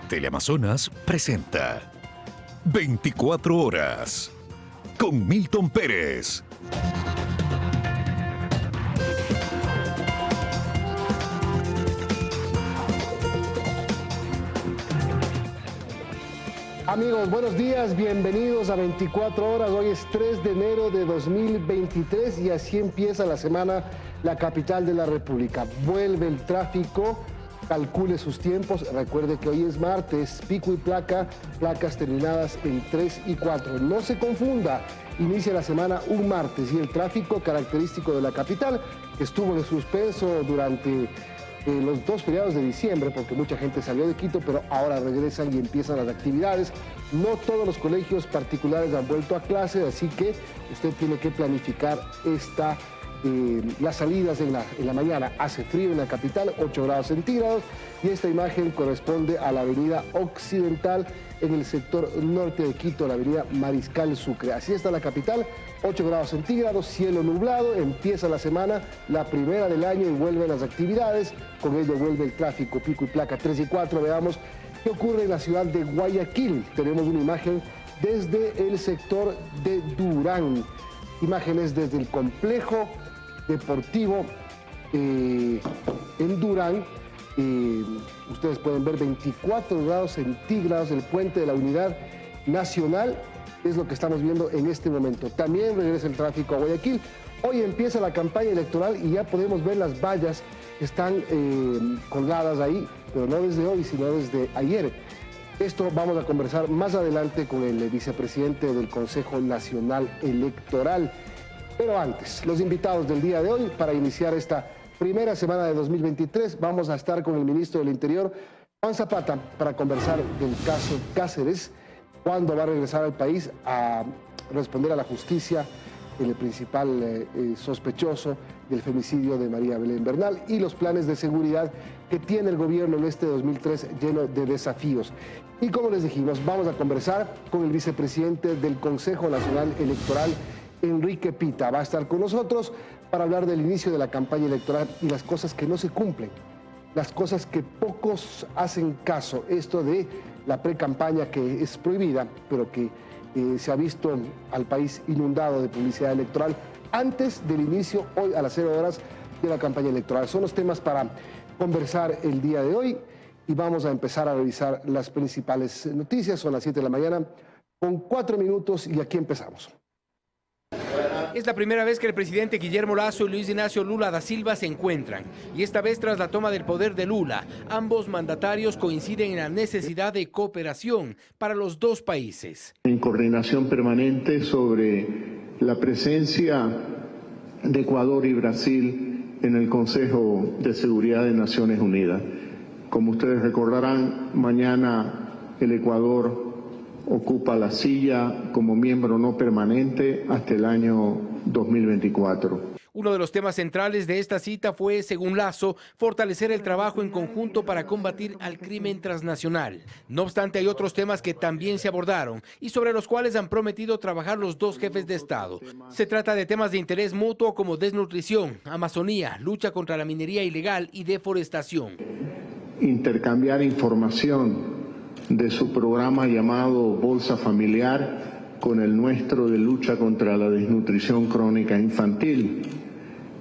Teleamazonas presenta 24 horas con Milton Pérez. Amigos, buenos días, bienvenidos a 24 horas. Hoy es 3 de enero de 2023 y así empieza la semana la capital de la República. Vuelve el tráfico, calcule sus tiempos, recuerde que hoy es martes, pico y placa, placas terminadas en 3 y 4. No se confunda, inicia la semana un martes y el tráfico característico de la capital, que estuvo de suspenso durante los dos feriados de diciembre, porque mucha gente salió de Quito, pero ahora regresan y empiezan las actividades. No todos los colegios particulares han vuelto a clase, así que usted tiene que planificar las salidas en la mañana. Hace frío en la capital, 8 grados centígrados, y esta imagen corresponde a la avenida Occidental en el sector norte de Quito, la avenida Mariscal Sucre. Así está la capital, 8 grados centígrados, cielo nublado, empieza la semana, la primera del año, y vuelven las actividades, con ello vuelve el tráfico, pico y placa 3 y 4. Veamos qué ocurre en la ciudad de Guayaquil. Tenemos una imagen desde el sector de Durán, imágenes desde el complejo deportivo en Durán. Ustedes pueden ver 24 grados centígrados, el puente de la Unidad Nacional es lo que estamos viendo en este momento. También regresa el tráfico a Guayaquil. Hoy empieza la campaña electoral y ya podemos ver las vallas que están colgadas ahí, pero no desde hoy, sino desde ayer. Esto vamos a conversar más adelante con el vicepresidente del Consejo Nacional Electoral. Pero antes, los invitados del día de hoy para iniciar esta primera semana de 2023, vamos a estar con el ministro del Interior, Juan Zapata, para conversar del caso Cáceres, cuándo va a regresar al país a responder a la justicia el principal sospechoso del femicidio de María Belén Bernal y los planes de seguridad que tiene el gobierno en este 2003 lleno de desafíos. Y como les dijimos, vamos a conversar con el vicepresidente del Consejo Nacional Electoral, Enrique Pita. Va a estar con nosotros para hablar del inicio de la campaña electoral y las cosas que no se cumplen, las cosas que pocos hacen caso, esto de la pre-campaña que es prohibida, pero que se ha visto al país inundado de publicidad electoral antes del inicio, hoy a las 0 horas de la campaña electoral. Son los temas para conversar el día de hoy y vamos a empezar a revisar las principales noticias. Son las 7 de la mañana con 4 minutos y aquí empezamos. Es la primera vez que el presidente Guillermo Lasso y Luis Ignacio Lula da Silva se encuentran, y esta vez tras la toma del poder de Lula. Ambos mandatarios coinciden en la necesidad de cooperación para los dos países. En coordinación permanente sobre la presencia de Ecuador y Brasil en el Consejo de Seguridad de Naciones Unidas. Como ustedes recordarán, mañana el Ecuador ocupa la silla como miembro no permanente hasta el año 2024. Uno de los temas centrales de esta cita fue, según Lasso, fortalecer el trabajo en conjunto para combatir al crimen transnacional. No obstante, hay otros temas que también se abordaron y sobre los cuales han prometido trabajar los dos jefes de Estado. Se trata de temas de interés mutuo como desnutrición, Amazonía, lucha contra la minería ilegal y deforestación. Intercambiar información de su programa llamado Bolsa Familiar con el nuestro de lucha contra la desnutrición crónica infantil.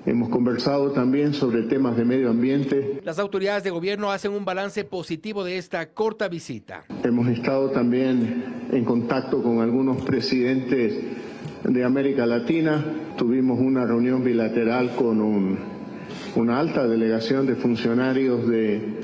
Hemos conversado también sobre temas de medio ambiente. Las autoridades de gobierno hacen un balance positivo de esta corta visita. Hemos estado también en contacto con algunos presidentes de América Latina. Tuvimos una reunión bilateral con una alta delegación de funcionarios de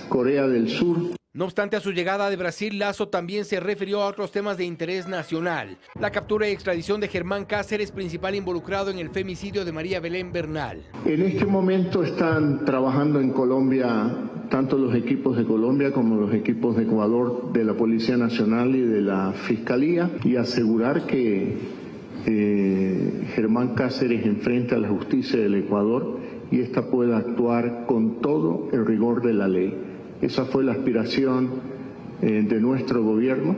Corea del Sur. No obstante, a su llegada de Brasil, Lasso también se refirió a otros temas de interés nacional. La captura y extradición de Germán Cáceres, principal involucrado en el femicidio de María Belén Bernal. En este momento están trabajando en Colombia, tanto los equipos de Colombia como los equipos de Ecuador, de la Policía Nacional y de la Fiscalía, y asegurar que Germán Cáceres enfrenta a la justicia del Ecuador y ésta pueda actuar con todo el rigor de la ley. Esa fue la aspiración de nuestro gobierno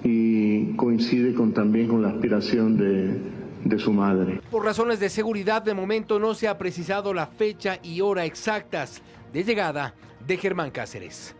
y coincide también con la aspiración de su madre. Por razones de seguridad, de momento no se ha precisado la fecha y hora exactas de llegada de Germán Cáceres.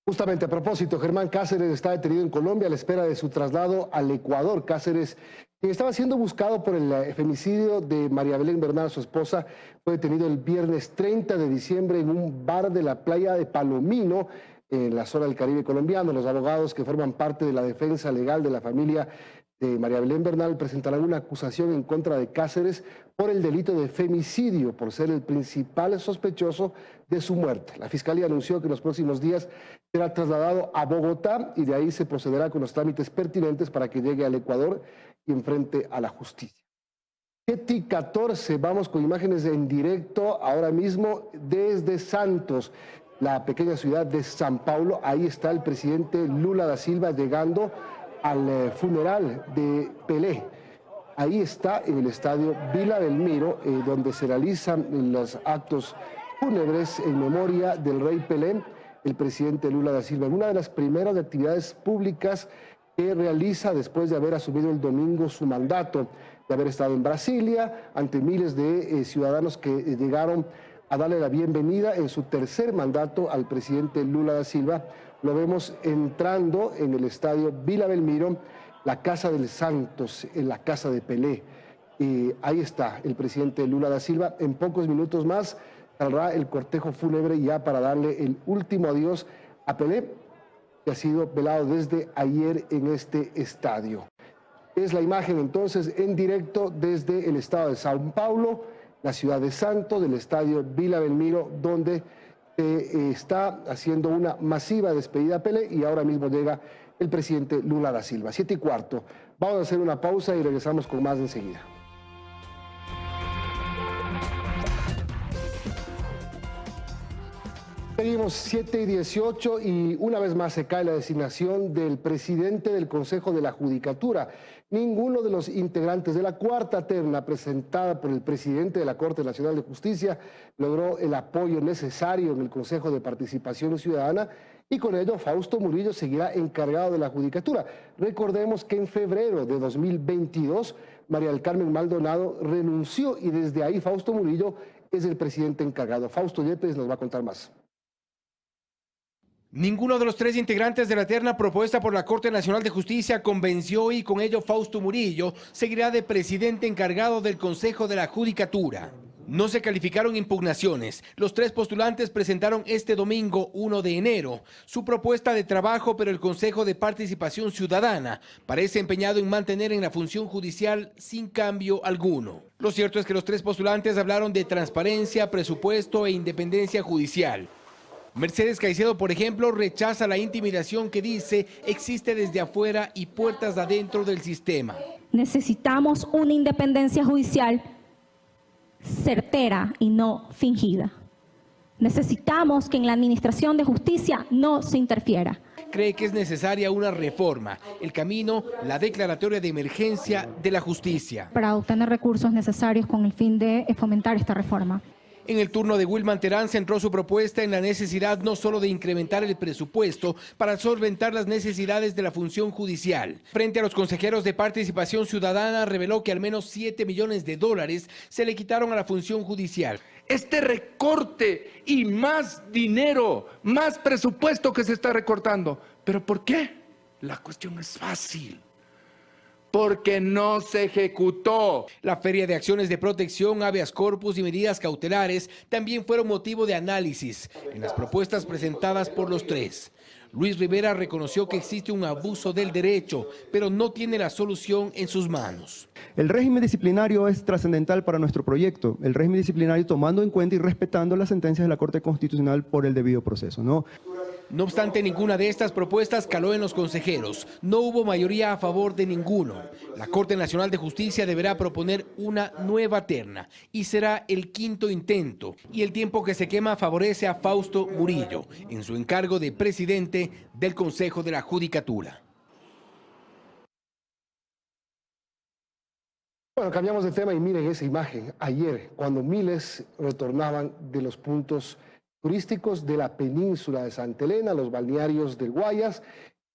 Justamente a propósito, Germán Cáceres está detenido en Colombia a la espera de su traslado al Ecuador. Cáceres, quien estaba siendo buscado por el femicidio de María Belén Bernal, su esposa, fue detenido el viernes 30 de diciembre en un bar de la playa de Palomino, en la zona del Caribe colombiano. Los abogados que forman parte de la defensa legal de la familia de María Belén Bernal presentarán una acusación en contra de Cáceres por el delito de femicidio, por ser el principal sospechoso de su muerte. La Fiscalía anunció que en los próximos días será trasladado a Bogotá y de ahí se procederá con los trámites pertinentes para que llegue al Ecuador y enfrente a la justicia. 7:14, vamos con imágenes en directo ahora mismo desde Santos, la pequeña ciudad de San Paulo. Ahí está el presidente Lula da Silva llegando al funeral de Pelé. Ahí está en el estadio Vila Belmiro, donde se realizan los actos fúnebres en memoria del rey Pelé, el presidente Lula da Silva. Una de las primeras actividades públicas que realiza después de haber asumido el domingo su mandato, de haber estado en Brasilia ante miles de ciudadanos que llegaron a darle la bienvenida en su tercer mandato al presidente Lula da Silva. Lo vemos entrando en el estadio Vila Belmiro, la Casa del Santos, en la casa de Pelé. Ahí está el presidente Lula da Silva. En pocos minutos más saldrá el cortejo fúnebre ya para darle el último adiós a Pelé, que ha sido velado desde ayer en este estadio. Es la imagen entonces en directo desde el estado de São Paulo, la ciudad de Santos, del estadio Vila Belmiro, donde está haciendo una masiva despedida a Pelé y ahora mismo llega el presidente Lula da Silva. 7:15. Vamos a hacer una pausa y regresamos con más enseguida. Seguimos 7:18 y una vez más se cae la designación del presidente del Consejo de la Judicatura. Ninguno de los integrantes de la cuarta terna presentada por el presidente de la Corte Nacional de Justicia logró el apoyo necesario en el Consejo de Participación Ciudadana y con ello Fausto Murillo seguirá encargado de la Judicatura. Recordemos que en febrero de 2022 María del Carmen Maldonado renunció y desde ahí Fausto Murillo es el presidente encargado. Fausto Yepes nos va a contar más. Ninguno de los tres integrantes de la terna propuesta por la Corte Nacional de Justicia convenció y con ello Fausto Murillo seguirá de presidente encargado del Consejo de la Judicatura. No se calificaron impugnaciones. Los tres postulantes presentaron este domingo 1 de enero su propuesta de trabajo, pero el Consejo de Participación Ciudadana parece empeñado en mantener en la función judicial sin cambio alguno. Lo cierto es que los tres postulantes hablaron de transparencia, presupuesto e independencia judicial. Mercedes Caicedo, por ejemplo, rechaza la intimidación que dice existe desde afuera y puertas adentro del sistema. Necesitamos una independencia judicial certera y no fingida. Necesitamos que en la administración de justicia no se interfiera. Cree que es necesaria una reforma. El camino, la declaratoria de emergencia de la justicia. Para obtener recursos necesarios con el fin de fomentar esta reforma. En el turno de Wilman Terán centró su propuesta en la necesidad no solo de incrementar el presupuesto para solventar las necesidades de la función judicial. Frente a los consejeros de Participación Ciudadana, reveló que al menos $7 millones se le quitaron a la función judicial. Este recorte y más dinero, más presupuesto que se está recortando. ¿Pero por qué? La cuestión es fácil. Porque no se ejecutó. La Feria de Acciones de Protección, Habeas Corpus y medidas cautelares también fueron motivo de análisis en las propuestas presentadas por los tres. Luis Rivera reconoció que existe un abuso del derecho, pero no tiene la solución en sus manos. El régimen disciplinario es trascendental para nuestro proyecto. El régimen disciplinario tomando en cuenta y respetando las sentencias de la Corte Constitucional por el debido proceso, ¿no? No obstante, ninguna de estas propuestas caló en los consejeros. No hubo mayoría a favor de ninguno. La Corte Nacional de Justicia deberá proponer una nueva terna y será el quinto intento. Y el tiempo que se quema favorece a Fausto Murillo en su encargo de presidente del Consejo de la Judicatura. Bueno, cambiamos de tema y miren esa imagen. Ayer, cuando miles retornaban de los puntos turísticos de la península de Santa Elena, los balnearios del Guayas,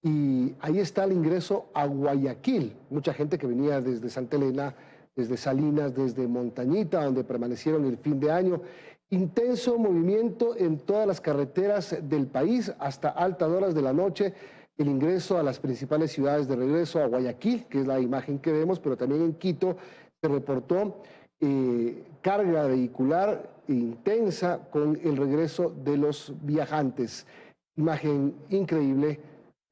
y ahí está el ingreso a Guayaquil. Mucha gente que venía desde Santa Elena, desde Salinas, desde Montañita, donde permanecieron el fin de año, Intenso movimiento en todas las carreteras del país hasta altas horas de la noche. El ingreso a las principales ciudades de regreso a Guayaquil, que es la imagen que vemos, pero también en Quito se reportó carga vehicular intensa con el regreso de los viajantes. Imagen increíble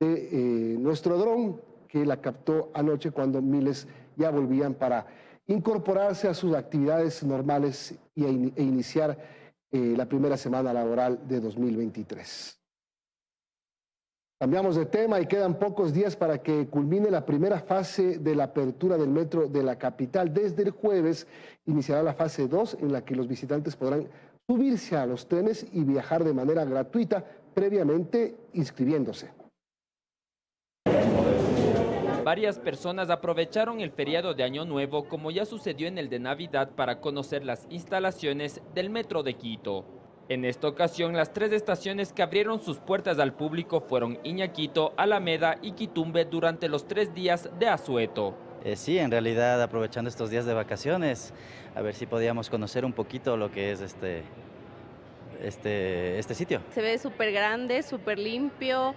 de nuestro dron que la captó anoche cuando miles ya volvían para incorporarse a sus actividades normales e iniciar la primera semana laboral de 2023. Cambiamos de tema y quedan pocos días para que culmine la primera fase de la apertura del metro de la capital. Desde el jueves iniciará la fase 2, en la que los visitantes podrán subirse a los trenes y viajar de manera gratuita, previamente inscribiéndose. Varias personas aprovecharon el feriado de Año Nuevo, como ya sucedió en el de Navidad, para conocer las instalaciones del Metro de Quito. En esta ocasión, las 3 estaciones que abrieron sus puertas al público fueron Iñaquito, Alameda y Quitumbe durante los 3 días de asueto. Sí, en realidad aprovechando estos días de vacaciones, a ver si podíamos conocer un poquito lo que es este sitio. Se ve súper grande, súper limpio,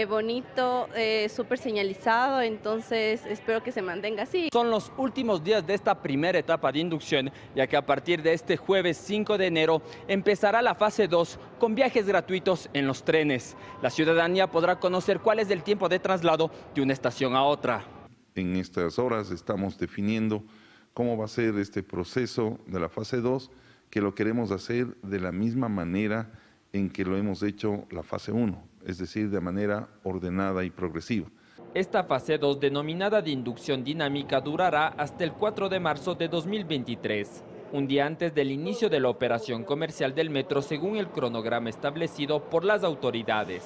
bonito, súper señalizado, entonces espero que se mantenga así. Son los últimos días de esta primera etapa de inducción, ya que a partir de este jueves 5 de enero empezará la fase 2 con viajes gratuitos en los trenes. La ciudadanía podrá conocer cuál es el tiempo de traslado de una estación a otra. En estas horas estamos definiendo cómo va a ser este proceso de la fase 2, que lo queremos hacer de la misma manera en que lo hemos hecho la fase 1, es decir, de manera ordenada y progresiva. Esta fase 2, denominada de inducción dinámica, durará hasta el 4 de marzo de 2023, un día antes del inicio de la operación comercial del metro, según el cronograma establecido por las autoridades.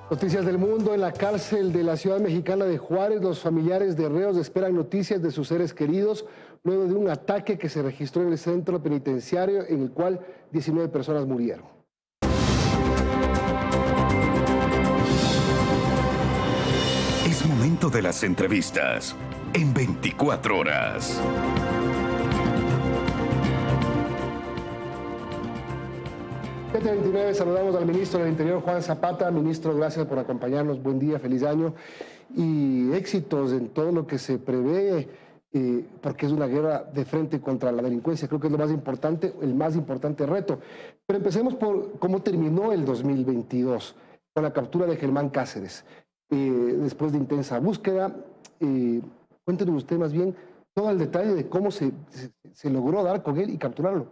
Noticias del mundo. En la cárcel de la ciudad mexicana de Juárez, los familiares de reos esperan noticias de sus seres queridos luego de un ataque que se registró en el centro penitenciario, en el cual 19 personas murieron. Es momento de las entrevistas en 24 horas. 7:29, saludamos al ministro del Interior, Juan Zapata. Ministro, gracias por acompañarnos. Buen día, feliz año y éxitos en todo lo que se prevé, porque es una guerra de frente contra la delincuencia. Creo que es lo más importante, el más importante reto. Pero empecemos por cómo terminó el 2022, con la captura de Germán Cáceres. Después de intensa búsqueda, cuéntenos usted más bien todo el detalle de cómo se logró dar con él y capturarlo.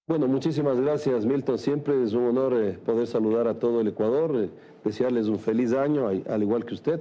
Bueno, muchísimas gracias, Milton. Siempre es un honor poder saludar a todo el Ecuador, desearles un feliz año, al igual que usted.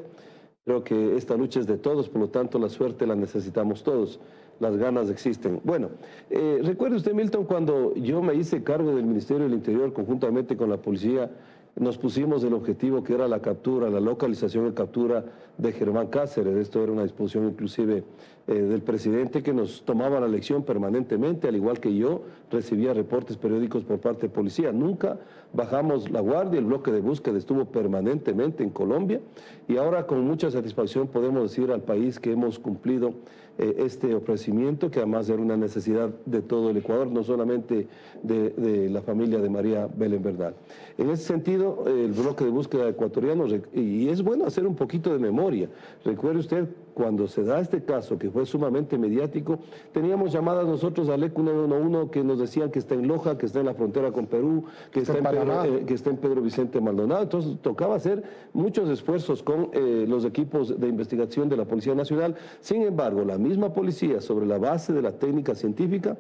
Creo que esta lucha es de todos, por lo tanto la suerte la necesitamos todos, las ganas existen. Bueno, recuerde usted, Milton, cuando yo me hice cargo del Ministerio del Interior conjuntamente con la policía, nos pusimos el objetivo que era la captura, la localización y captura de Germán Cáceres. Esto era una disposición inclusive del presidente, que nos tomaba la lección permanentemente, al igual que yo recibía reportes periódicos por parte de policía. Nunca bajamos la guardia, el bloque de búsqueda estuvo permanentemente en Colombia y ahora con mucha satisfacción podemos decir al país que hemos cumplido este ofrecimiento, que además era una necesidad de todo el Ecuador, no solamente de la familia de María Belén Bernal. En ese sentido, el bloque de búsqueda ecuatoriano, y es bueno hacer un poquito de memoria, recuerde usted, cuando se da este caso, que fue sumamente mediático, teníamos llamadas nosotros al ECU 911 que nos decían que está en Loja, que está en la frontera con Perú, que está en Pedro Vicente Maldonado. Entonces tocaba hacer muchos esfuerzos con los equipos de investigación de la Policía Nacional. Sin embargo, la misma policía, sobre la base de la técnica científica,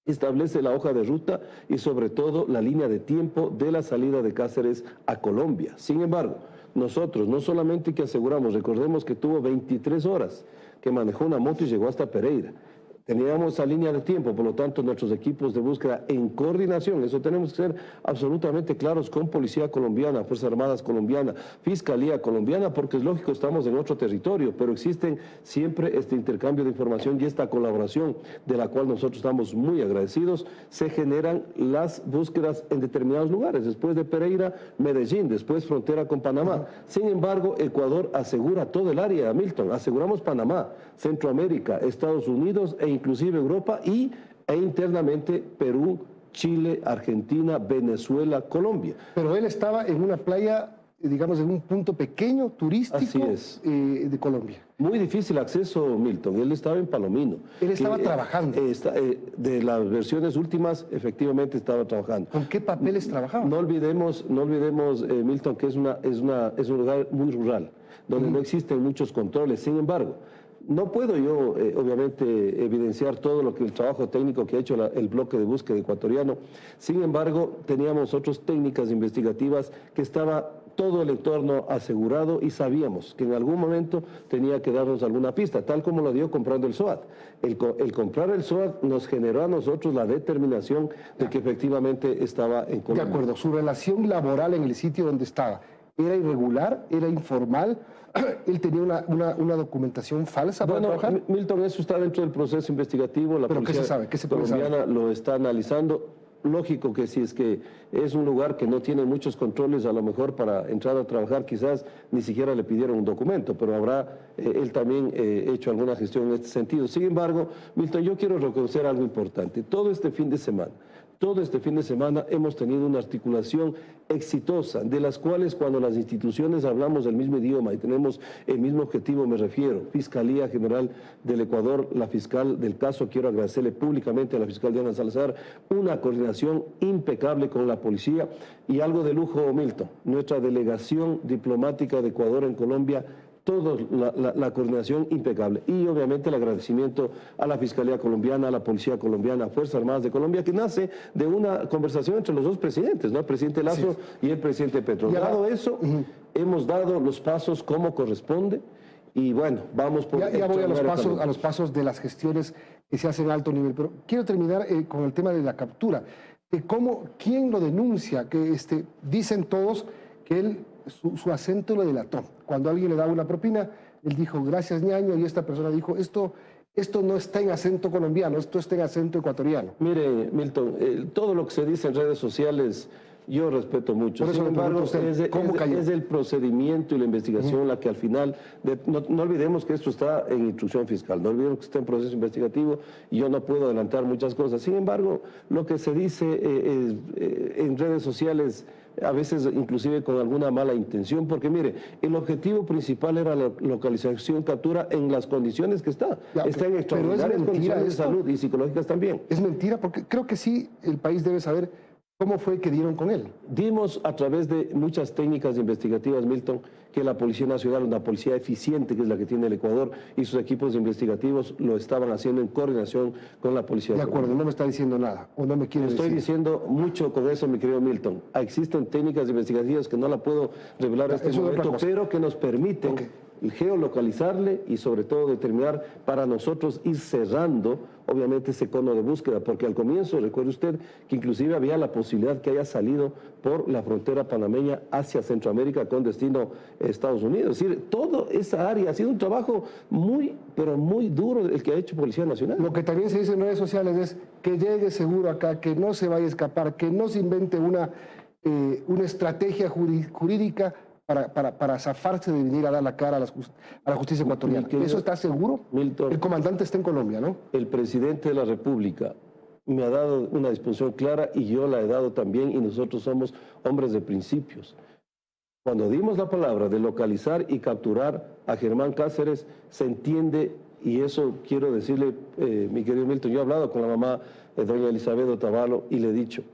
establece la hoja de ruta y sobre todo la línea de tiempo de la salida de Cáceres a Colombia. Sin embargo, nosotros no solamente que aseguramos, recordemos que tuvo 23 horas, que manejó una moto y llegó hasta Pereira. Teníamos esa línea de tiempo, por lo tanto nuestros equipos de búsqueda en coordinación, eso tenemos que ser absolutamente claros con Policía Colombiana, Fuerzas Armadas Colombiana, Fiscalía Colombiana, porque es lógico, estamos en otro territorio, pero existen siempre este intercambio de información y esta colaboración de la cual nosotros estamos muy agradecidos. Se generan las búsquedas en determinados lugares, después de Pereira, Medellín, después frontera con Panamá. Sin embargo, Ecuador asegura todo el área, Milton, aseguramos Panamá, Centroamérica, Estados Unidos e inclusive Europa e internamente Perú, Chile, Argentina, Venezuela, Colombia. Pero él estaba en una playa, digamos, en un punto pequeño, turístico de Colombia. Muy difícil acceso, Milton. Él estaba en Palomino. Él estaba trabajando. De las versiones últimas, efectivamente estaba trabajando. ¿Con qué papeles trabajaba? No olvidemos, Milton, que es un lugar muy rural, donde no existen muchos controles. Sin embargo, no puedo yo, obviamente, evidenciar todo el trabajo técnico que ha hecho el bloque de búsqueda ecuatoriano. Sin embargo, teníamos otras técnicas investigativas que estaba todo el entorno asegurado y sabíamos que en algún momento tenía que darnos alguna pista, tal como lo dio comprando el SOAT. El comprar el SOAT nos generó a nosotros la determinación de que efectivamente estaba en Colombia. De acuerdo, su relación laboral en el sitio donde estaba, ¿era irregular? ¿Era informal? ¿Él tenía una documentación falsa para trabajar? Milton, eso está dentro del proceso investigativo. La ¿Pero qué se sabe? ¿Qué se puede colombiana saber? lo está analizando. Lógico que si es que es un lugar que no tiene muchos controles, a lo mejor para entrar a trabajar quizás ni siquiera le pidieron un documento, pero habrá él también hecho alguna gestión en este sentido. Sin embargo, Milton, yo quiero reconocer algo importante. Todo este fin de semana hemos tenido una articulación exitosa, de las cuales cuando las instituciones hablamos el mismo idioma y tenemos el mismo objetivo, me refiero, Fiscalía General del Ecuador, la fiscal del caso, quiero agradecerle públicamente a la fiscal Diana Salazar, una coordinación impecable con la policía y algo de lujo, Milton, nuestra delegación diplomática de Ecuador en Colombia, toda la coordinación impecable y obviamente el agradecimiento a la Fiscalía Colombiana, a la Policía Colombiana, a Fuerzas Armadas de Colombia, que nace de una conversación entre los dos presidentes, ¿no? El presidente Lazo y el presidente Petro. Dado eso, hemos dado los pasos como corresponde y bueno, vamos por... Ya voy a los pasos de las gestiones que se hacen a alto nivel, pero quiero terminar con el tema de la captura. ¿Quién lo denuncia? Que dicen todos que él... Su acento lo delató. Cuando alguien le daba una propina, él dijo, gracias, ñaño, y esta persona dijo, esto no está en acento colombiano, esto está en acento ecuatoriano. Mire, Milton, todo lo que se dice en redes sociales, yo respeto mucho. Sin embargo, es el procedimiento y la investigación la que al final... No olvidemos que esto está en instrucción fiscal, no olvidemos que está en proceso investigativo y yo no puedo adelantar muchas cosas. Sin embargo, lo que se dice en redes sociales... a veces inclusive con alguna mala intención, porque mire, el objetivo principal era la localización, captura en las condiciones que está en extraordinarias condiciones de salud y psicológicas también. Es mentira, porque creo que sí, el país debe saber cómo fue que dieron con él. Dimos a través de muchas técnicas investigativas, Milton, que la Policía Nacional, una policía eficiente que es la que tiene el Ecuador, y sus equipos investigativos lo estaban haciendo en coordinación con la Policía. De acuerdo, no me está diciendo nada, o no me quiere decir. Estoy diciendo mucho con eso, mi querido Milton. Existen técnicas investigativas que no la puedo revelar en este momento, pero que nos permiten geolocalizarle y sobre todo determinar para nosotros ir cerrando obviamente ese cono de búsqueda, porque al comienzo, recuerde usted, que inclusive había la posibilidad que haya salido por la frontera panameña hacia Centroamérica con destino a Estados Unidos. Es decir, toda esa área ha sido un trabajo muy, pero muy duro el que ha hecho Policía Nacional. Lo que también se dice en redes sociales es que llegue seguro acá, que no se vaya a escapar, que no se invente una estrategia jurídica para zafarse de venir a dar la cara a la justicia ecuatoriana. ¿Eso está seguro? Milton, el comandante está en Colombia, ¿no? El presidente de la República me ha dado una disposición clara y yo la he dado también y nosotros somos hombres de principios. Cuando dimos la palabra de localizar y capturar a Germán Cáceres, se entiende, y eso quiero decirle, mi querido Milton, yo he hablado con la mamá de doña Elizabeth Otavalo y le he dicho,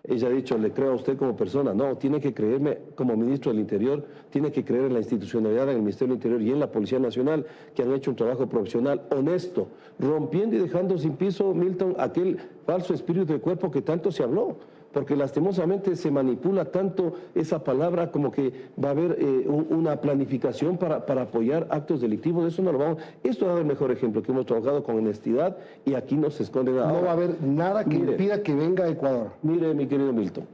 ella ha dicho, le creo a usted como persona. No, tiene que creerme como ministro del Interior, tiene que creer en la institucionalidad en el Ministerio del Interior y en la Policía Nacional, que han hecho un trabajo profesional honesto, rompiendo y dejando sin piso, Milton, aquel falso espíritu de cuerpo que tanto se habló. porque lastimosamente se manipula tanto esa palabra como que va a haber una planificación para apoyar actos delictivos. Eso no lo vamos. Esto es el mejor ejemplo, que hemos trabajado con honestidad y aquí no se esconde nada. No va a haber nada que impida que venga a Ecuador. Mire, mi querido Milton,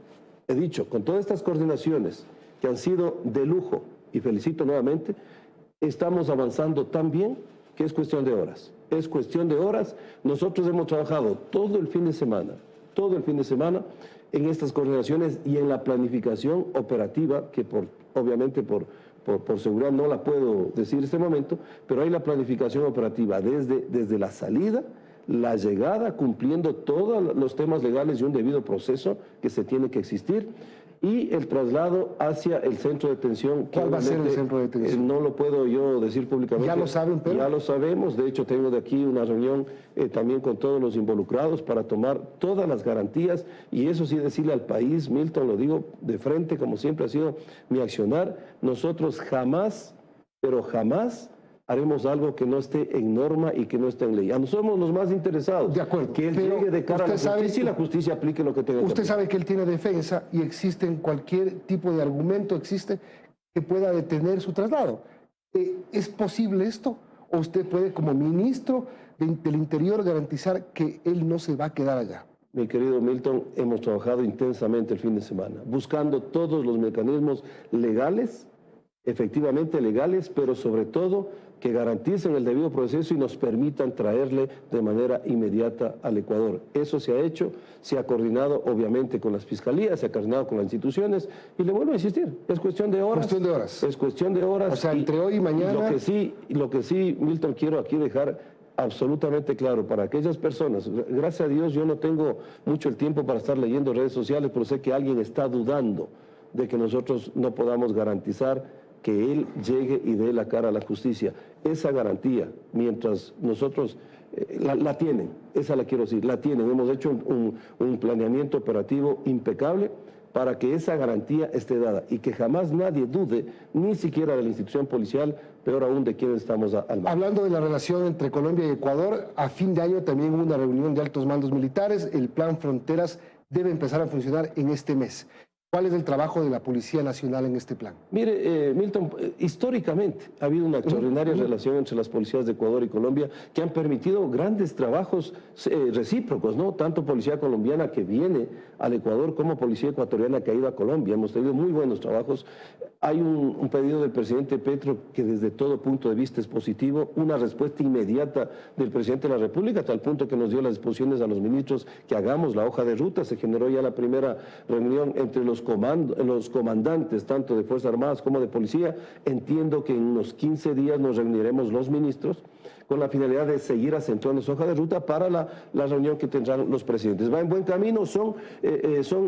he dicho, con todas estas coordinaciones que han sido de lujo, y felicito nuevamente, estamos avanzando tan bien que es cuestión de horas. Es cuestión de horas. Nosotros hemos trabajado todo el fin de semana en estas coordinaciones y en la planificación operativa, que obviamente por seguridad no la puedo decir en este momento, pero hay la planificación operativa desde la salida, la llegada, cumpliendo todos los temas legales y un debido proceso que se tiene que existir, y el traslado hacia el centro de detención. ¿Cuál va a ser el centro de detención? No lo puedo yo decir públicamente. ¿Ya lo saben, Pedro? Ya lo sabemos. De hecho, tengo de aquí una reunión también con todos los involucrados para tomar todas las garantías, y eso sí decirle al país, Milton, lo digo de frente, como siempre ha sido mi accionar, nosotros jamás, pero jamás haremos algo que no esté en norma y que no esté en ley. A nosotros somos los más interesados. De acuerdo. Que él llegue de cara a la justicia y la justicia aplique lo que tenga que aplicar. Usted sabe que él tiene defensa y existe en cualquier tipo de argumento, existe que pueda detener su traslado. ¿Es posible esto? ¿O usted puede, como ministro del Interior, garantizar que él no se va a quedar allá? Mi querido Milton, hemos trabajado intensamente el fin de semana, buscando todos los mecanismos legales, efectivamente legales, pero sobre todo que garanticen el debido proceso y nos permitan traerle de manera inmediata al Ecuador. Eso se ha hecho, se ha coordinado obviamente con las fiscalías, se ha coordinado con las instituciones, y le vuelvo a insistir, es cuestión de horas. Cuestión de horas. Es cuestión de horas. O sea, entre hoy y mañana. Lo que sí, Milton, quiero aquí dejar absolutamente claro para aquellas personas. Gracias a Dios yo no tengo mucho el tiempo para estar leyendo redes sociales, pero sé que alguien está dudando de que nosotros no podamos garantizar que él llegue y dé la cara a la justicia. Esa garantía, mientras nosotros la tienen, esa la quiero decir, la tienen. Hemos hecho un planeamiento operativo impecable para que esa garantía esté dada y que jamás nadie dude, ni siquiera de la institución policial, peor aún de quienes estamos al mando. Hablando de la relación entre Colombia y Ecuador, a fin de año también hubo una reunión de altos mandos militares. El plan Fronteras debe empezar a funcionar en este mes. ¿Cuál es el trabajo de la Policía Nacional en este plan? Mire, Milton, históricamente ha habido una extraordinaria relación entre las policías de Ecuador y Colombia que han permitido grandes trabajos recíprocos, ¿no? Tanto policía colombiana que viene al Ecuador como policía ecuatoriana que ha ido a Colombia. Hemos tenido muy buenos trabajos. Hay un pedido del presidente Petro que desde todo punto de vista es positivo, una respuesta inmediata del presidente de la República, a tal punto que nos dio las disposiciones a los ministros que hagamos la hoja de ruta. Se generó ya la primera reunión entre los comandantes, tanto de Fuerzas Armadas como de Policía. Entiendo que en unos 15 días nos reuniremos los ministros con la finalidad de seguir acentuando su hoja de ruta para la reunión que tendrán los presidentes. Va en buen camino, son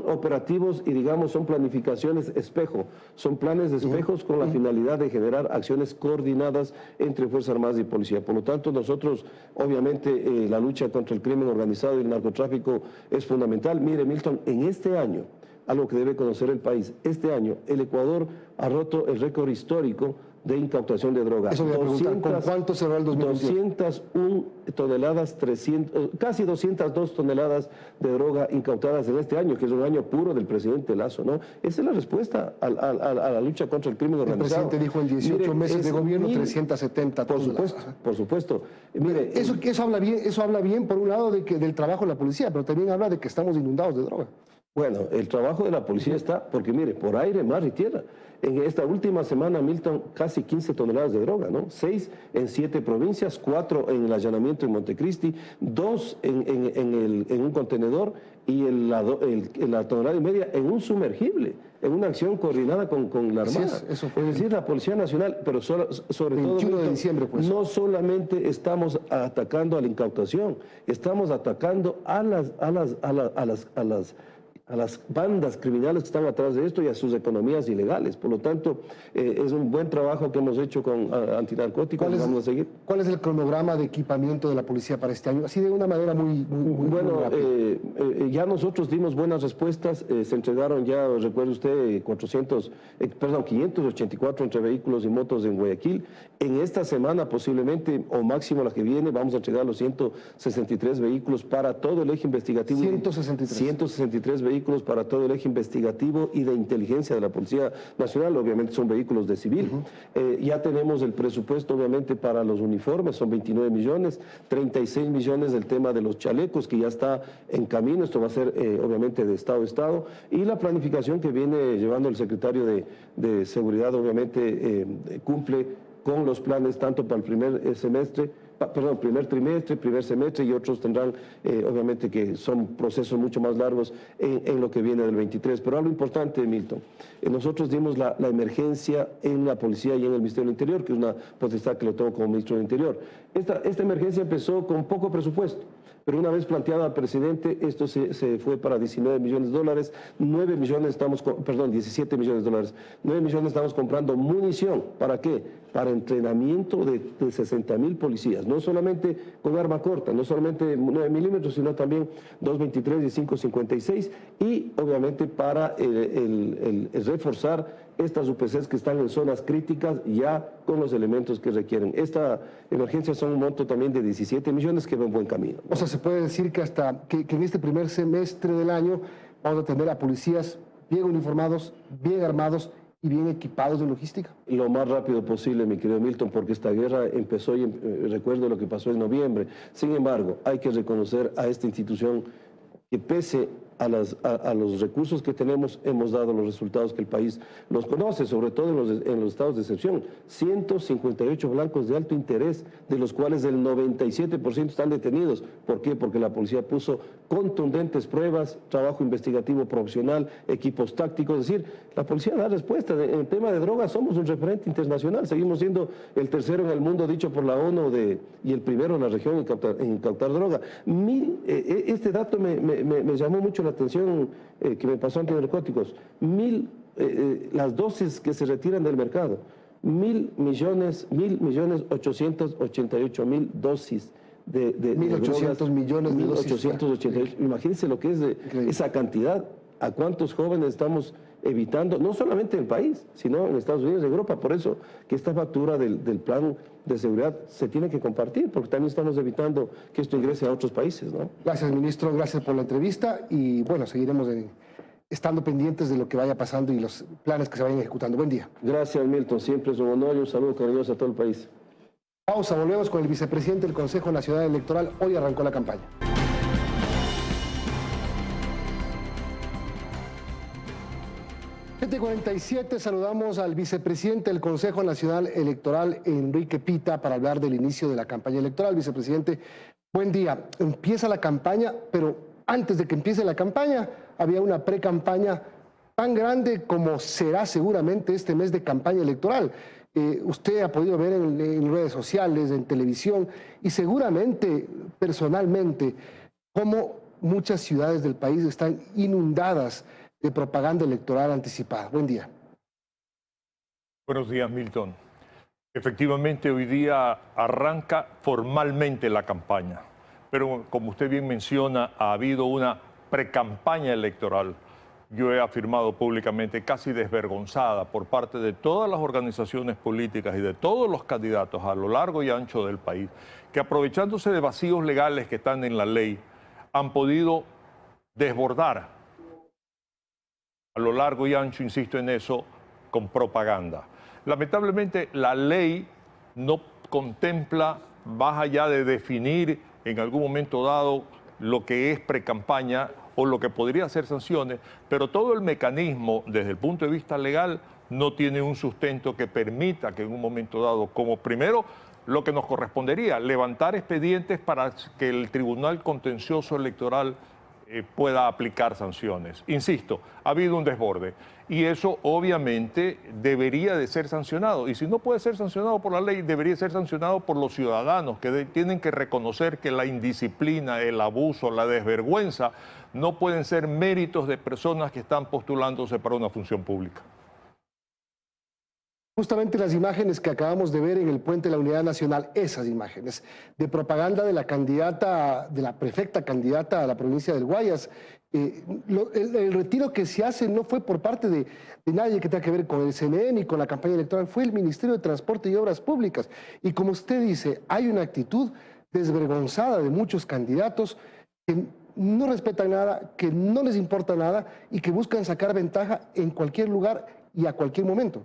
operativos y digamos son planificaciones espejo, son planes de espejos con la finalidad de generar acciones coordinadas entre Fuerzas Armadas y Policía. Por lo tanto, nosotros, obviamente, la lucha contra el crimen organizado y el narcotráfico es fundamental. Mire, Milton, en este año, algo que debe conocer el país, este año el Ecuador ha roto el récord histórico de incautación de droga. Eso voy a preguntar, ¿con cuánto cerró el 2021? 201 toneladas, casi 202 toneladas de droga incautadas en este año, que es un año puro del presidente Lazo, ¿no? Esa es la respuesta a la lucha contra el crimen organizado. El presidente dijo en 18 meses de gobierno 370 toneladas. Por supuesto. Mire, eso habla bien, por un lado, del trabajo de la policía, pero también habla de que estamos inundados de droga. Bueno, el trabajo de la policía está, porque mire, por aire, mar y tierra. En esta última semana, Milton, casi 15 toneladas de droga, ¿no? 6 en 7 provincias, 4 en el allanamiento en Montecristi, 2 en un contenedor y la tonelada y media en un sumergible, en una acción coordinada con la Armada. Eso fue es decir, la Policía Nacional, pero sobre todo, Milton, de diciembre, pues. No solamente estamos atacando a la incautación, estamos atacando a las bandas criminales que están atrás de esto y a sus economías ilegales. Por lo tanto, es un buen trabajo que hemos hecho con antinarcóticos. Vamos a seguir. ¿Cuál es el cronograma de equipamiento de la policía para este año? Así de una manera muy bueno, rápida. ya nosotros dimos buenas respuestas. Se entregaron ya, recuerde usted, 584 entre vehículos y motos en Guayaquil. En esta semana, posiblemente, o máximo la que viene, vamos a entregar los 163 vehículos para todo el eje investigativo. 163 vehículos vehículos para todo el eje investigativo y de inteligencia de la Policía Nacional, obviamente son vehículos de civil. Ya tenemos el presupuesto obviamente para los uniformes, son 29 millones, 36 millones del tema de los chalecos que ya está en camino, esto va a ser obviamente de Estado a Estado, y la planificación que viene llevando el secretario de Seguridad obviamente cumple con los planes tanto para el primer trimestre, primer semestre, y otros tendrán, obviamente que son procesos mucho más largos en lo que viene del 23. Pero algo importante, Milton, nosotros dimos la emergencia en la policía y en el Ministerio del Interior, que es una potestad que lo tengo como ministro del Interior. Esta emergencia empezó con poco presupuesto, pero una vez planteada al presidente, esto se fue para 19 millones de dólares, 17 millones de dólares, 9 millones estamos comprando munición. ¿Para qué? Para entrenamiento de 60.000 policías, no solamente con arma corta, no solamente 9 milímetros, sino también 2.23 y 5.56, y obviamente para el reforzar estas UPCs que están en zonas críticas ya con los elementos que requieren. Esta emergencia son un monto también de 17 millones que va en buen camino. O sea, se puede decir que que en este primer semestre del año vamos a tener a policías bien uniformados, bien armados y bien equipados de logística. Lo más rápido posible, mi querido Milton, porque esta guerra empezó y recuerdo lo que pasó en noviembre. Sin embargo, hay que reconocer a esta institución que pese a los recursos que tenemos, hemos dado los resultados que el país los conoce, sobre todo en los estados de excepción. 158 blancos de alto interés, de los cuales el 97% están detenidos. ¿Por qué? Porque la policía puso contundentes pruebas, trabajo investigativo profesional, equipos tácticos. Es decir, la policía da respuesta. En el tema de drogas somos un referente internacional. Seguimos siendo el tercero en el mundo, dicho por la ONU, y el primero en la región en incautar droga. Este dato me llamó mucho la atención que me pasó antinarcóticos. Las dosis que se retiran del mercado, 1.888.000 dosis de 1.800 millones de dosis. 1.888. Imagínense lo que es esa cantidad. ¿A cuántos jóvenes estamos evitando? No solamente en el país, sino en Estados Unidos y Europa. Por eso que esta factura del plan de seguridad se tiene que compartir, porque también estamos evitando que esto ingrese a otros países, ¿no? Gracias, ministro. Gracias por la entrevista. Y bueno, seguiremos estando pendientes de lo que vaya pasando y los planes que se vayan ejecutando. Buen día. Gracias, Milton. Siempre es un honor y un saludo cariñoso a todo el país. Pausa, volvemos con el vicepresidente del Consejo Nacional Electoral. Hoy arrancó la campaña. 7:47, saludamos al vicepresidente del Consejo Nacional Electoral, Enrique Pita, para hablar del inicio de la campaña electoral. Vicepresidente, buen día. Empieza la campaña, pero antes de que empiece la campaña, había una pre-campaña tan grande como será seguramente este mes de campaña electoral. Usted ha podido ver en redes sociales, en televisión y seguramente personalmente cómo muchas ciudades del país están inundadas de propaganda electoral anticipada. Buen día. Buenos días, Milton. Efectivamente, hoy día arranca formalmente la campaña, pero como usted bien menciona, ha habido una precampaña electoral. Yo he afirmado públicamente, casi desvergonzada, por parte de todas las organizaciones políticas y de todos los candidatos a lo largo y ancho del país, que aprovechándose de vacíos legales que están en la ley, han podido desbordar a lo largo y ancho, insisto en eso, con propaganda. Lamentablemente, la ley no contempla, más allá de definir en algún momento dado lo que es precampaña o lo que podría ser sanciones, pero todo el mecanismo, desde el punto de vista legal, no tiene un sustento que permita que en un momento dado, como primero, lo que nos correspondería, levantar expedientes para que el Tribunal Contencioso Electoral pueda aplicar sanciones. Insisto, ha habido un desborde y eso obviamente debería de ser sancionado, y si no puede ser sancionado por la ley, debería ser sancionado por los ciudadanos, que tienen que reconocer que la indisciplina, el abuso, la desvergüenza no pueden ser méritos de personas que están postulándose para una función pública. Justamente las imágenes que acabamos de ver en el Puente de la Unidad Nacional, esas imágenes de propaganda de la candidata, de la prefecta candidata a la provincia del Guayas, el retiro que se hace no fue por parte de nadie que tenga que ver con el CNE ni con la campaña electoral, fue el Ministerio de Transporte y Obras Públicas. Y como usted dice, hay una actitud desvergonzada de muchos candidatos que no respetan nada, que no les importa nada y que buscan sacar ventaja en cualquier lugar y a cualquier momento.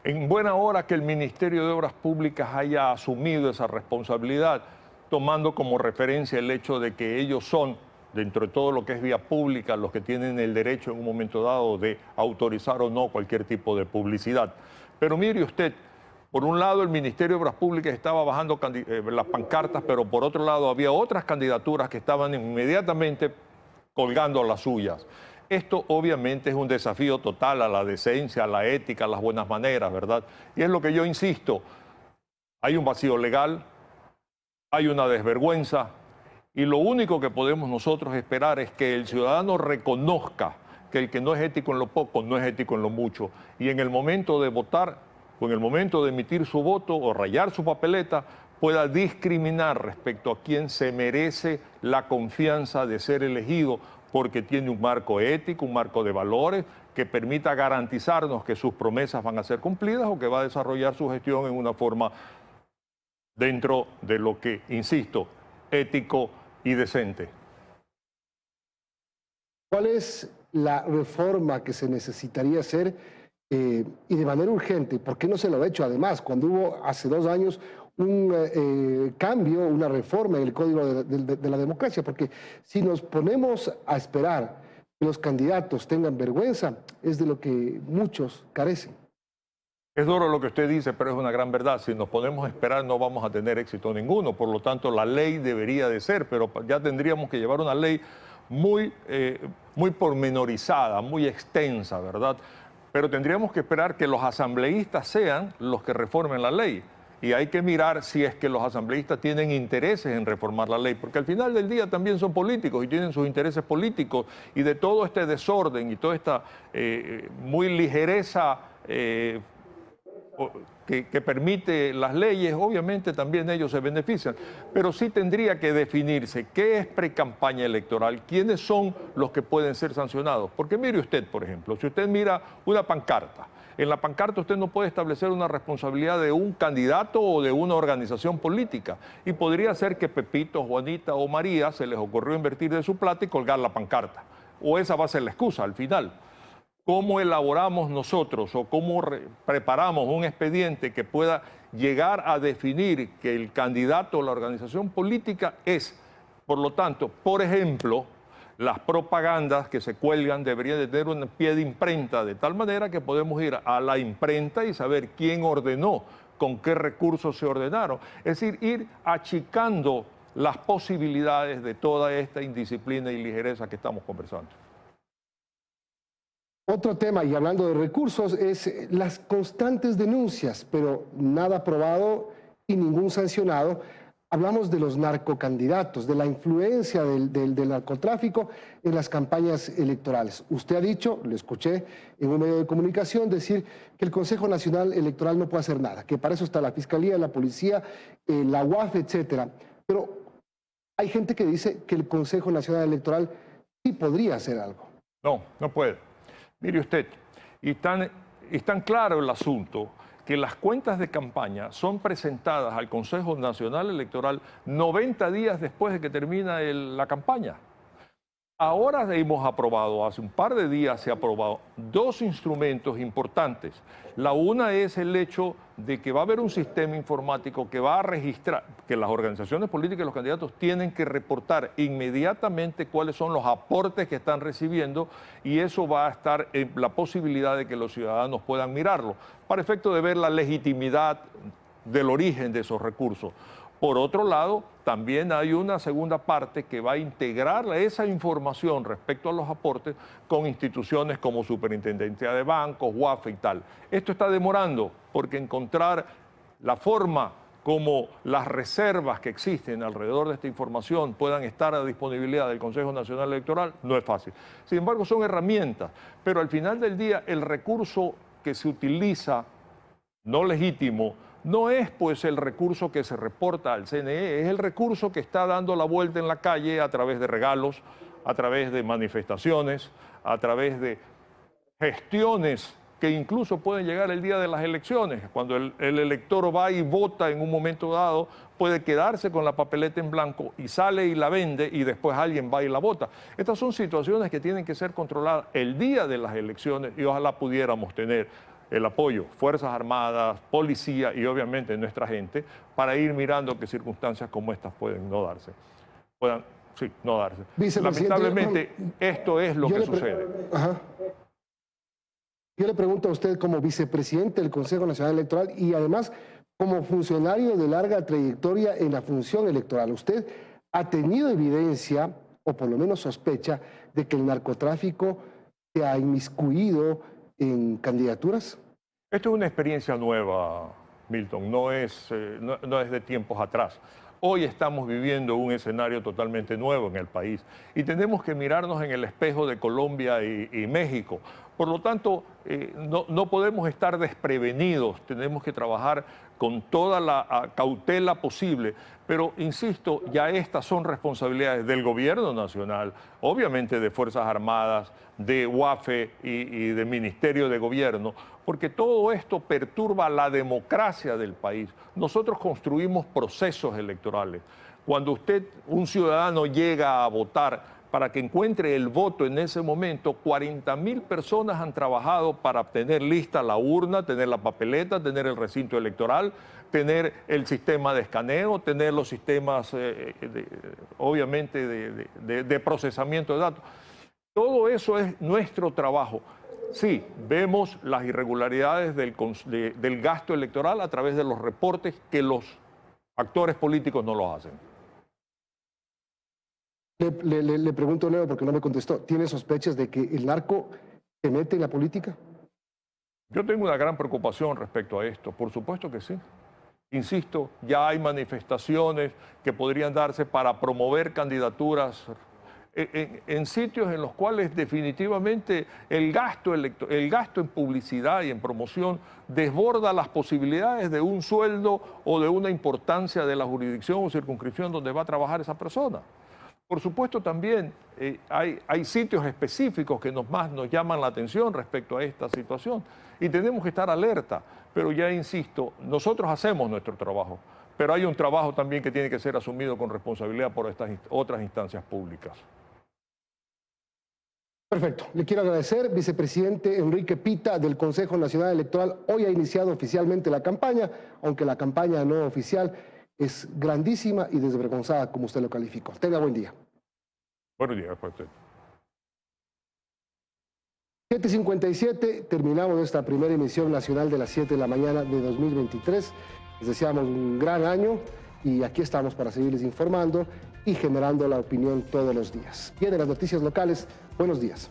En buena hora que el Ministerio de Obras Públicas haya asumido esa responsabilidad, tomando como referencia el hecho de que ellos son, dentro de todo lo que es vía pública, los que tienen el derecho en un momento dado de autorizar o no cualquier tipo de publicidad. Pero mire usted, por un lado el Ministerio de Obras Públicas estaba bajando las pancartas, pero por otro lado había otras candidaturas que estaban inmediatamente colgando las suyas. Esto obviamente es un desafío total a la decencia, a la ética, a las buenas maneras, ¿verdad? Y es lo que yo insisto, hay un vacío legal, hay una desvergüenza, y lo único que podemos nosotros esperar es que el ciudadano reconozca que el que no es ético en lo poco, no es ético en lo mucho. Y en el momento de votar, o en el momento de emitir su voto o rayar su papeleta, pueda discriminar respecto a quien se merece la confianza de ser elegido, porque tiene un marco ético, un marco de valores que permita garantizarnos que sus promesas van a ser cumplidas o que va a desarrollar su gestión en una forma dentro de lo que, insisto, ético y decente. ¿Cuál es la reforma que se necesitaría hacer y de manera urgente? ¿Por qué no se lo ha hecho? Además, cuando hubo hace 2 años un cambio, una reforma en el Código de la Democracia, porque si nos ponemos a esperar que los candidatos tengan vergüenza, es de lo que muchos carecen. Es duro lo que usted dice, pero es una gran verdad. Si nos ponemos a esperar no vamos a tener éxito ninguno. Por lo tanto, la ley debería de ser, pero ya tendríamos que llevar una ley muy pormenorizada, muy extensa, ¿verdad? Pero tendríamos que esperar que los asambleístas sean los que reformen la ley. Y hay que mirar si es que los asambleístas tienen intereses en reformar la ley, porque al final del día también son políticos y tienen sus intereses políticos, y de todo este desorden y toda esta muy ligereza que permite las leyes, obviamente también ellos se benefician, pero sí tendría que definirse qué es precampaña electoral, quiénes son los que pueden ser sancionados. Porque mire usted, por ejemplo, si usted mira una pancarta, en la pancarta usted no puede establecer una responsabilidad de un candidato o de una organización política, y podría ser que Pepito, Juanita o María se les ocurrió invertir de su plata y colgar la pancarta, o esa va a ser la excusa al final. ¿Cómo elaboramos nosotros o cómo preparamos un expediente que pueda llegar a definir que el candidato o la organización política es? Por lo tanto, por ejemplo, las propagandas que se cuelgan deberían de tener un pie de imprenta, de tal manera que podemos ir a la imprenta y saber quién ordenó, con qué recursos se ordenaron. Es decir, ir achicando las posibilidades de toda esta indisciplina y ligereza que estamos conversando. Otro tema, y hablando de recursos, es las constantes denuncias, pero nada probado y ningún sancionado. Hablamos de los narcocandidatos, de la influencia del narcotráfico en las campañas electorales. Usted ha dicho, lo escuché en un medio de comunicación, decir que el Consejo Nacional Electoral no puede hacer nada, que para eso está la Fiscalía, la Policía, la UAF, etcétera. Pero hay gente que dice que el Consejo Nacional Electoral sí podría hacer algo. No, no puede. Mire usted, y tan claro el asunto que las cuentas de campaña son presentadas al Consejo Nacional Electoral 90 días después de que termina la campaña. Ahora hemos aprobado, hace un par de días se ha aprobado 2 instrumentos importantes. La una es el hecho de que va a haber un sistema informático que va a registrar, que las organizaciones políticas y los candidatos tienen que reportar inmediatamente cuáles son los aportes que están recibiendo, y eso va a estar en la posibilidad de que los ciudadanos puedan mirarlo, para efecto de ver la legitimidad del origen de esos recursos. Por otro lado, también hay una segunda parte que va a integrar esa información respecto a los aportes con instituciones como Superintendencia de Bancos, UAF y tal. Esto está demorando porque encontrar la forma como las reservas que existen alrededor de esta información puedan estar a disponibilidad del Consejo Nacional Electoral no es fácil. Sin embargo, son herramientas, pero al final del día el recurso que se utiliza no legítimo no es pues el recurso que se reporta al CNE, es el recurso que está dando la vuelta en la calle a través de regalos, a través de manifestaciones, a través de gestiones que incluso pueden llegar el día de las elecciones. Cuando el elector va y vota en un momento dado, puede quedarse con la papeleta en blanco y sale y la vende y después alguien va y la vota. Estas son situaciones que tienen que ser controladas el día de las elecciones y ojalá pudiéramos tener el apoyo, Fuerzas Armadas, policía y obviamente nuestra gente para ir mirando que circunstancias como estas pueden no darse. Lamentablemente, esto es lo que sucede. Yo le pregunto a usted como vicepresidente del Consejo Nacional Electoral y además como funcionario de larga trayectoria en la función electoral. ¿Usted ha tenido evidencia, o por lo menos sospecha, de que el narcotráfico se ha inmiscuido en candidaturas? Esto es una experiencia nueva, Milton, no es de tiempos atrás. Hoy estamos viviendo un escenario totalmente nuevo en el país y tenemos que mirarnos en el espejo de Colombia y México. Por lo tanto, no podemos estar desprevenidos, tenemos que trabajar con toda la cautela posible, pero insisto, ya estas son responsabilidades del gobierno nacional, obviamente de Fuerzas Armadas, de UAFE y del Ministerio de Gobierno, porque todo esto perturba la democracia del país. Nosotros construimos procesos electorales. Cuando un ciudadano llega a votar, para que encuentre el voto en ese momento, 40.000 personas han trabajado para tener lista la urna, tener la papeleta, tener el recinto electoral, tener el sistema de escaneo, tener los sistemas, obviamente, de procesamiento de datos. Todo eso es nuestro trabajo. Sí, vemos las irregularidades del gasto electoral a través de los reportes que los actores políticos no los hacen. Le pregunto, Leo, porque no me contestó. ¿Tiene sospechas de que el narco se mete en la política? Yo tengo una gran preocupación respecto a esto. Por supuesto que sí. Insisto, ya hay manifestaciones que podrían darse para promover candidaturas en sitios en los cuales definitivamente el gasto en publicidad y en promoción desborda las posibilidades de un sueldo o de una importancia de la jurisdicción o circunscripción donde va a trabajar esa persona. Por supuesto, también hay sitios específicos que más nos llaman la atención respecto a esta situación y tenemos que estar alerta, pero ya insisto, nosotros hacemos nuestro trabajo, pero hay un trabajo también que tiene que ser asumido con responsabilidad por estas otras instancias públicas. Perfecto. Le quiero agradecer, vicepresidente Enrique Pita del Consejo Nacional Electoral. Hoy ha iniciado oficialmente la campaña, aunque la campaña no oficial es grandísima y desvergonzada, como usted lo calificó. Tenga buen día. Buenos días para usted. 7:57, terminamos esta primera emisión nacional de las 7 de la mañana de 2023. Les deseamos un gran año y aquí estamos para seguirles informando y generando la opinión todos los días. Vienen las noticias locales. Buenos días.